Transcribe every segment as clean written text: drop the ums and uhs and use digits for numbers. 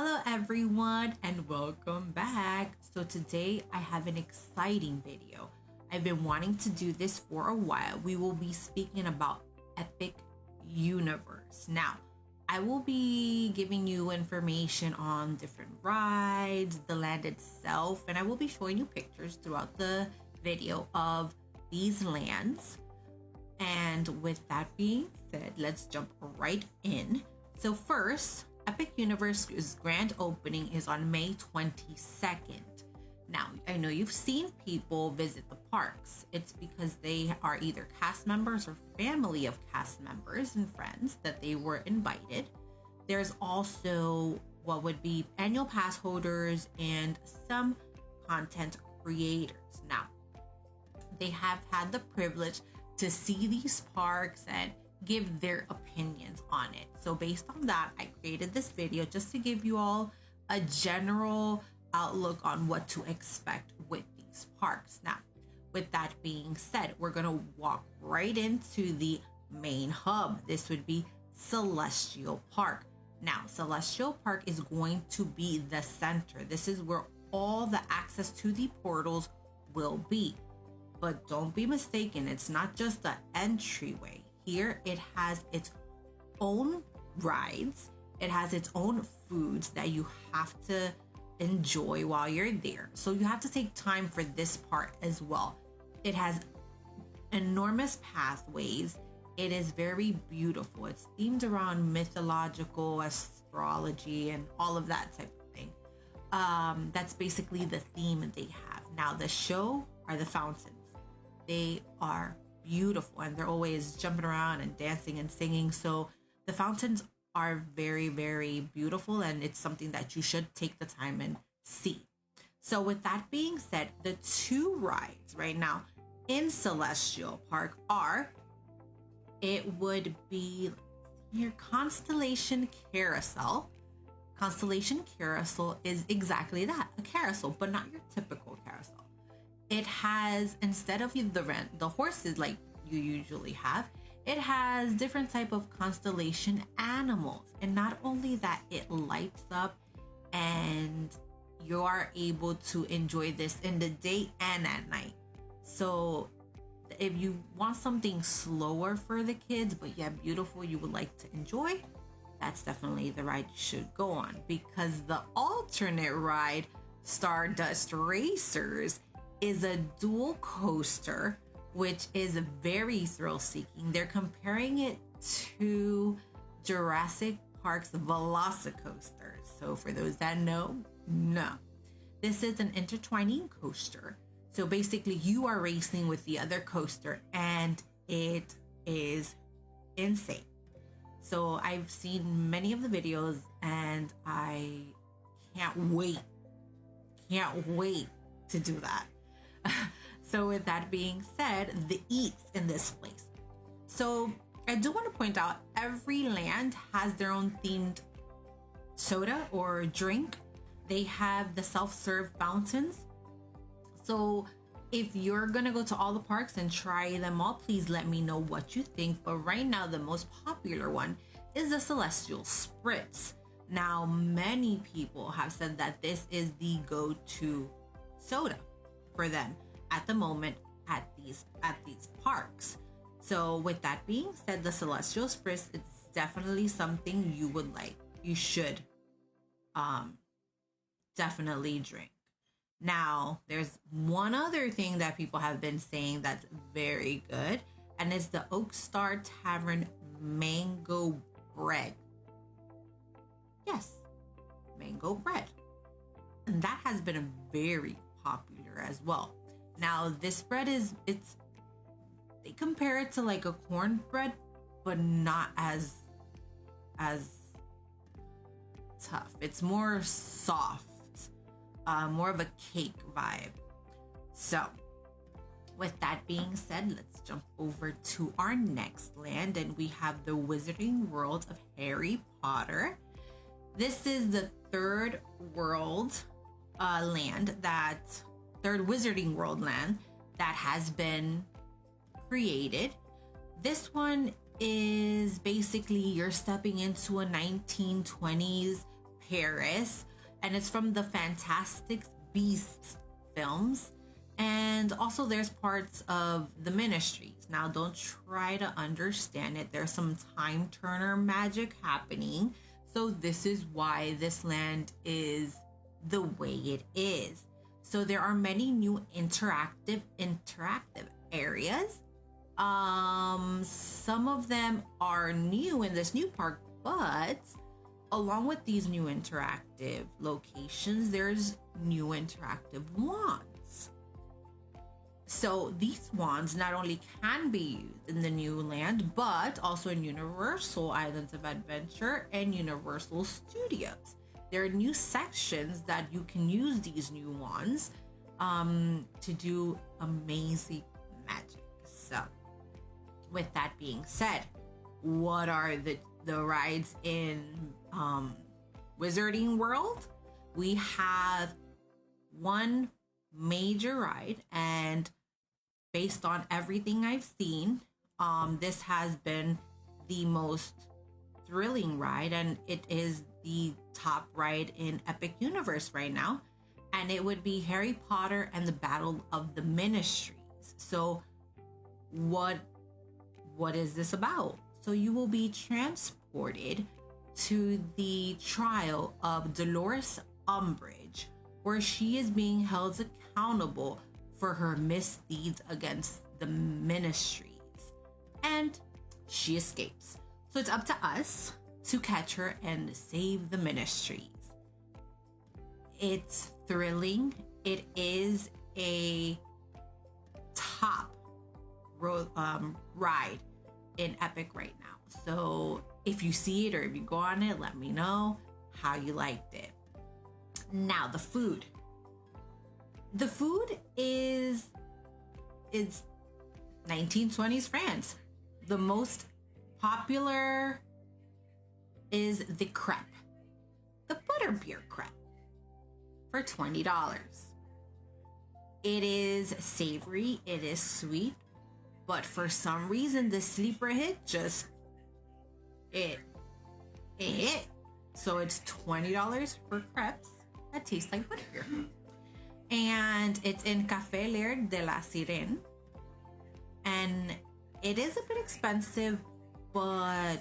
Hello everyone and welcome back. So today I have an exciting video. I've been wanting to do this for a while. We will be speaking about Epic Universe. Now, I will be giving you information on different rides, the land itself, and I will be showing you pictures throughout the video of these lands. And with that being said, let's jump right in. So first, Epic Universe's grand opening is on May 22nd. Now, I know you've seen people visit the parks. It's because they are either cast members or family of cast members and friends that they were invited. There's also what would be annual pass holders and some content creators. Now, they have had the privilege to see these parks and give their opinions on it. So based on that, I created this video just to give you all a general outlook on what to expect with these parks. Now, with that being said, we're gonna walk right into the main hub. This would be Celestial Park. Now, Celestial Park is going to be the center. This is where all the access to the portals will be. But don't be mistaken, it's not just the entryway. Here it has its own rides, it has its own foods that you have to enjoy while you're there. So you have to take time for this part as well. It has enormous pathways. It is very beautiful. It's themed around mythological astrology and all of that type of thing. That's basically the theme they have. Now the show are the fountains. They are beautiful and they're always jumping around and dancing and singing. So the fountains are very, very beautiful, and it's something that you should take the time and see. So with that being said, the two rides right now in Celestial Park are, it would be your Constellation Carousel. Constellation Carousel is exactly that, a carousel, but not your typical carousel. It has, instead of the horses like you usually have, it has different type of constellation animals. And not only that, it lights up and you are able to enjoy this in the day and at night. So if you want something slower for the kids, but yet beautiful, you would like to enjoy, that's definitely the ride you should go on. Because the alternate ride, Stardust Racers, is a dual coaster, which is very thrill-seeking. They're comparing it to Jurassic Park's Velocicoaster. So for those that know, no. This is an intertwining coaster. So basically you are racing with the other coaster and it is insane. So I've seen many of the videos and I can't wait to do that. So with that being said, the eats in this place. So I do want to point out, every land has their own themed soda or drink. They have the self-serve fountains. So if you're gonna go to all the parks and try them all, please let me know what you think. But right now, the most popular one is the Celestial Spritz. Now, many people have said that this is the go-to soda for them at the moment at these parks. So with that being said, the Celestial Spritz is definitely something you would like. You should definitely drink. Now, there's one other thing that people have been saying that's very good, and it's the Oak Star Tavern Mango Bread. Yes, mango bread. And that has been very popular as well. Now, this bread they compare it to like a cornbread, but not as tough. It's more soft, more of a cake vibe. So with that being said, let's jump over to our next land, and we have the Wizarding World of Harry Potter. This is the third third Wizarding World land that has been created. This one is basically you're stepping into a 1920s Paris, and it's from the Fantastic Beasts films. And also there's parts of the Ministries. Now don't try to understand it. There's some time turner magic happening. So this is why this land is the way it is. So there are many new interactive areas. Some of them are new in this new park, but along with these new interactive locations, there's new interactive wands. So these wands not only can be used in the new land, but also in Universal Islands of Adventure and Universal Studios. There are new sections that you can use these new wands to do amazing magic. So with that being said, what are the rides in Wizarding World? We have one major ride, and based on everything I've seen, this has been the most thrilling ride, and it is the top ride in Epic Universe right now, and it would be Harry Potter and the Battle of the Ministries. So what is this about? So you will be transported to the trial of Dolores Umbridge, where she is being held accountable for her misdeeds against the Ministries, and she escapes. So it's up to us to catch her and save the Ministries. It's thrilling. It is a top ride in Epic right now. So if you see it or if you go on it, let me know how you liked it. Now the food. The food is 1920s France. The most popular is the crepe, the butterbeer crepe, for $20. It is savory, it is sweet, but for some reason the sleeper hit it hit. So it's $20 for crepes that taste like butterbeer. And it's in Café L'air de la Sirène. And it is a bit expensive, but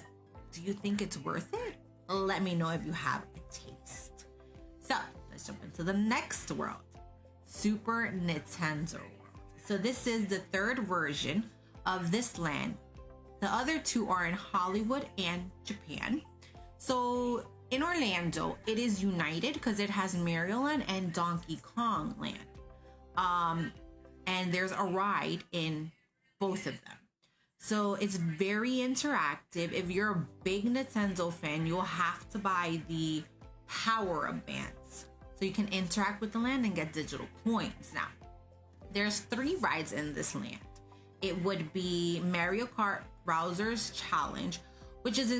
do you think it's worth it? Let me know if you have a taste. So let's jump into the next world, Super Nintendo World. So this is the third version of this land. The other two are in Hollywood and Japan. So in Orlando, it is united because it has Mario Land and Donkey Kong Land. And there's a ride in both of them. So it's very interactive. If you're a big Nintendo fan, you'll have to buy the power-up bands so you can interact with the land and get digital coins. Now, there's 3 rides in this land. It would be Mario Kart Bowser's Challenge, which is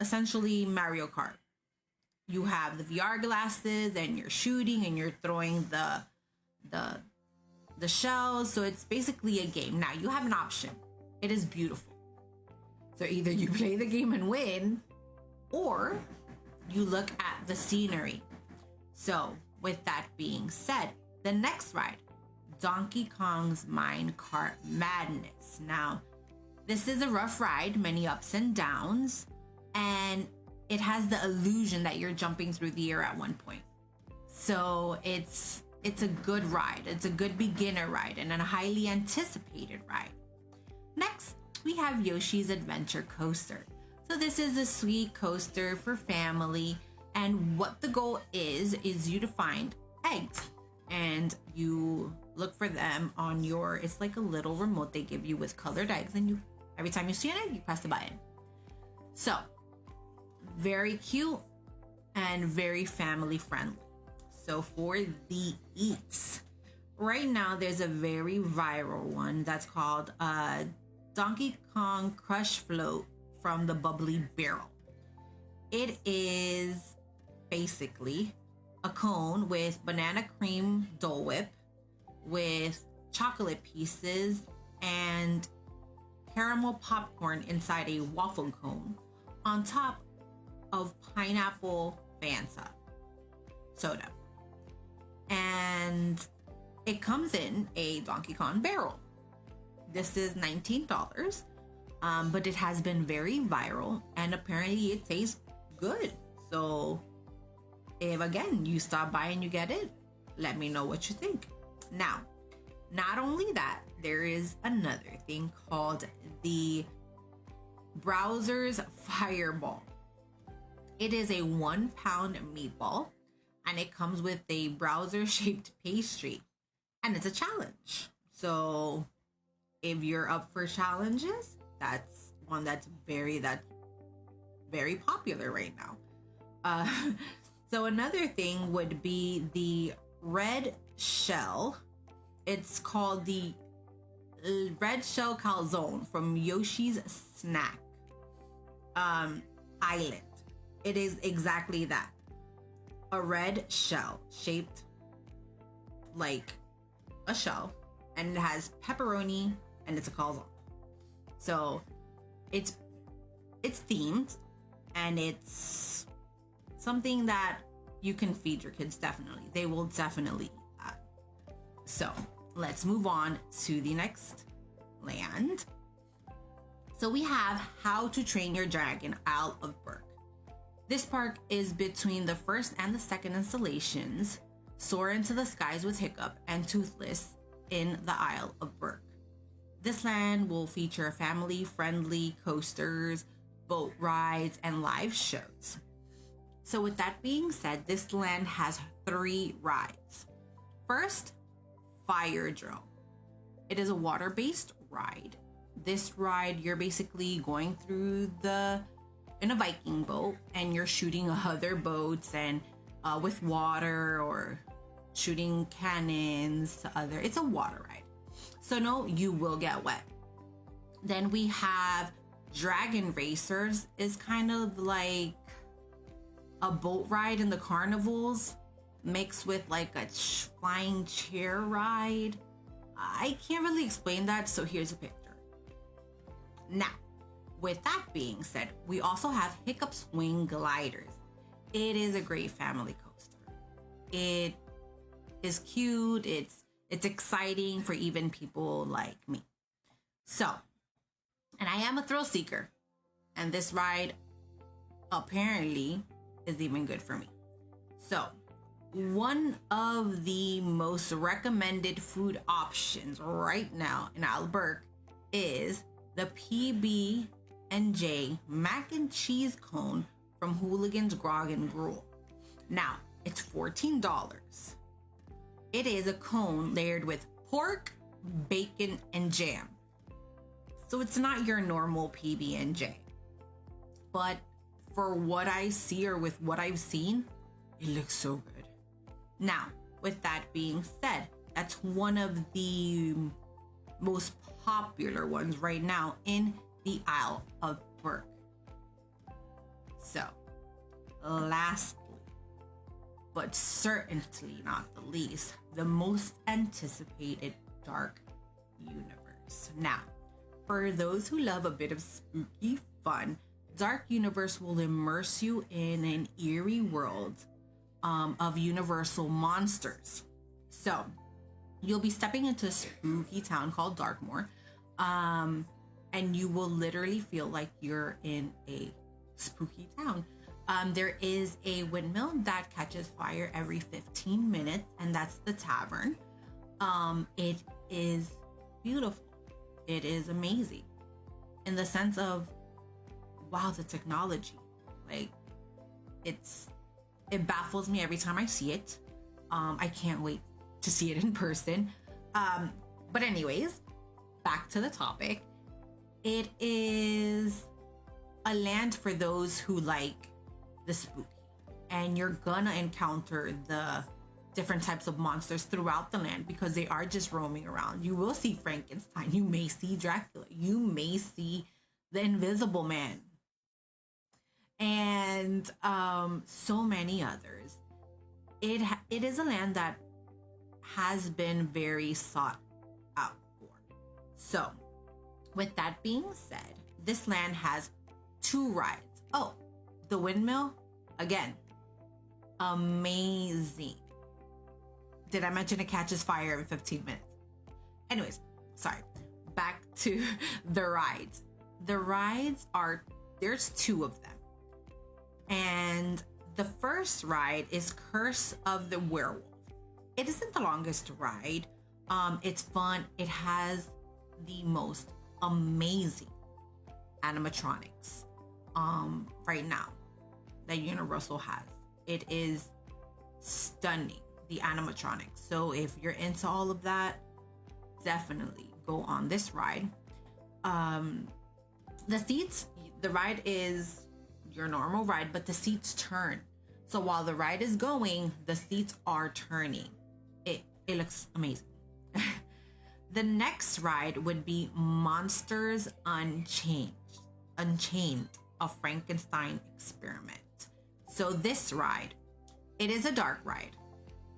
essentially Mario Kart. You have the VR glasses and you're shooting and you're throwing the shells. So it's basically a game. Now you have an option. It is beautiful. So either you play the game and win, or you look at the scenery. So with that being said, the next ride, Donkey Kong's Minecart Madness. Now, this is a rough ride, many ups and downs, and it has the illusion that you're jumping through the air at one point. So it's a good ride. It's a good beginner ride and a highly anticipated ride. Next, we have Yoshi's Adventure Coaster. So this is a sweet coaster for family, and what the goal is you to find eggs, and you look for them on your, it's like a little remote they give you with colored eggs, and you, every time you see an egg, you press the button. So very cute and very family friendly. So for the eats, right now there's a very viral one that's called Donkey Kong Crush Float from the Bubbly Barrel. It is basically a cone with banana cream Dole Whip with chocolate pieces and caramel popcorn inside a waffle cone on top of pineapple Fanta soda. And it comes in a Donkey Kong barrel. This is $19, but it has been very viral and apparently it tastes good. So if again you stop by and you get it, let me know what you think. Now, not only that, there is another thing called the Browser's Fireball. It is a 1 pound meatball and it comes with a browser shaped pastry and it's a challenge. So if you're up for challenges, that's one that's very popular right now. So another thing would be the red shell. It's called the red shell calzone from Yoshi's Snack Island. It is exactly that. A red shell shaped like a shell, and it has pepperoni and it's a calzone. So it's themed and it's something that you can feed your kids. Definitely, they will definitely eat that. So let's move on to the next land. So we have How to Train Your Dragon, Isle of Berk. This park is between the first and the second installations, Soar into the Skies with Hiccup and Toothless in the Isle of Berk. This land will feature family-friendly coasters, boat rides, and live shows. So with that being said, this land has 3 rides. First, Fire Drill. It is a water-based ride. This ride, you're basically going through in a Viking boat and you're shooting other boats and with water or shooting cannons to other. It's a water ride. So no, you will get wet. Then we have Dragon Racers, is kind of like a boat ride in the carnivals mixed with like a flying chair ride. I can't really explain that, so here's a picture. Now, with that being said, we also have Hiccup Swing Gliders. It is a great family coaster. It is cute. It's exciting for even people like me. So, and I am a thrill seeker, and this ride apparently is even good for me. So, one of the most recommended food options right now in Isle of Berk is the PB&J mac and cheese cone from Hooligan's Grog and Gruel. Now, it's $14. It is a cone layered with pork, bacon, and jam. So it's not your normal PB&J. But for what I see, or with what I've seen, it looks so good. Now, with that being said, that's one of the most popular ones right now in the Isle of Berk. So, lastly, but certainly not the least, the most anticipated Dark Universe. Now, for those who love a bit of spooky fun, Dark Universe will immerse you in an eerie world of universal monsters. So, you'll be stepping into a spooky town called Darkmoor, and you will literally feel like you're in a spooky town. There is a windmill that catches fire every 15 minutes, and that's the tavern. It is beautiful. It is amazing in the sense of, wow, the technology. Like, it baffles me every time I see it. I can't wait to see it in person. But anyways, back to the topic. It is a land for those who like the spooky, and you're gonna encounter the different types of monsters throughout the land because they are just roaming around. You will see Frankenstein, you may see Dracula, you may see the Invisible Man, and so many others. It is a land that has been very sought out for. So, with that being said, this land has 2 rides. Oh, the windmill, again, amazing. Did I mention it catches fire in 15 minutes? Anyways, sorry. Back to the rides. The rides there's two of them. And the first ride is Curse of the Werewolf. It isn't the longest ride. It's fun. It has the most amazing animatronics right now that Universal has. It is stunning, the animatronics. So if you're into all of that, definitely go on this ride. The seats, the ride is your normal ride, but the seats turn. So while the ride is going, the seats are turning. It looks amazing. The next ride would be Monsters Unchained, a Frankenstein experiment. So this ride, it is a dark ride,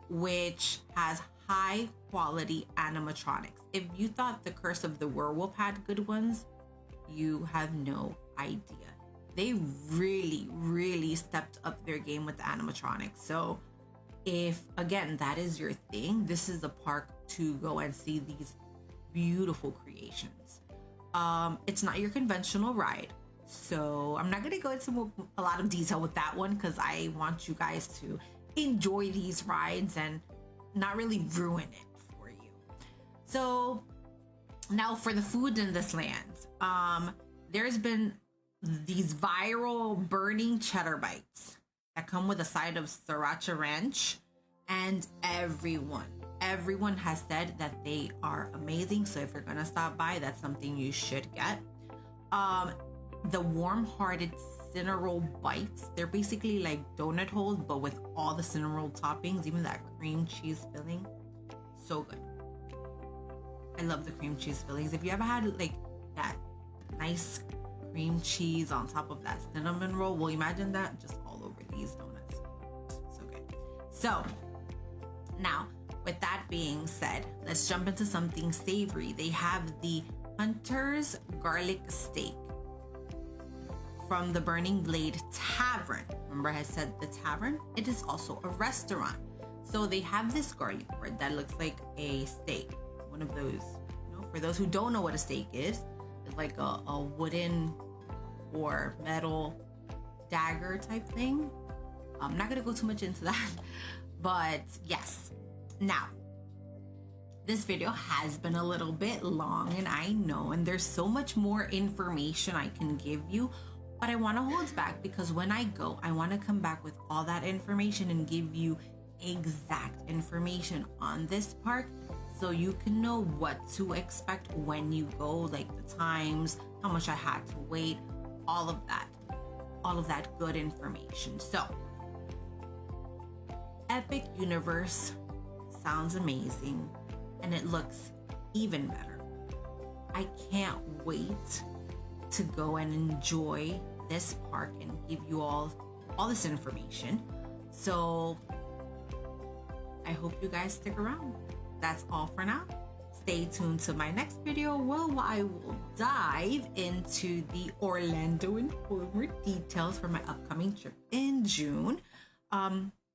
which has high quality animatronics. If you thought the Curse of the Werewolf had good ones, you have no idea. They really, really stepped up their game with the animatronics. So if, again, that is your thing, this is the park to go and see these beautiful creations. It's not your conventional ride, so I'm not going to go into a lot of detail with that one because I want you guys to enjoy these rides and not really ruin it for you. So now for the food in this land, there's been these viral burning cheddar bites that come with a side of sriracha ranch, and everyone has said that they are amazing. So if you're gonna stop by, that's something you should get. The warm-hearted cinnamon bites, they're basically like donut holes but with all the cinnamon toppings, even that cream cheese filling. So good. I love the cream cheese fillings. If you ever had like that nice cream cheese on top of that cinnamon roll, well, imagine that just all over these donuts. So good. So now, with that being said, let's jump into something savory. They have the Hunter's Garlic Steak from the Burning Blade Tavern. Remember I said the tavern? It is also a restaurant. So they have this garlic bread that looks like a steak. One of those, for those who don't know what a steak is, it's like a wooden or metal dagger type thing. I'm not gonna go too much into that, but yes. Now, this video has been a little bit long, and I know, and there's so much more information I can give you, but I want to hold back because when I go, I want to come back with all that information and give you exact information on this park so you can know what to expect when you go, like the times, how much I had to wait, all of that good information. So Epic Universe sounds amazing, and it looks even better. I can't wait to go and enjoy this park and give you all this information. So I hope you guys stick around. That's all for now. Stay tuned to my next video where I will dive into the Orlando and more details for my upcoming trip in June.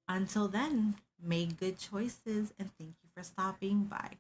Until then, make good choices and thank you for stopping by.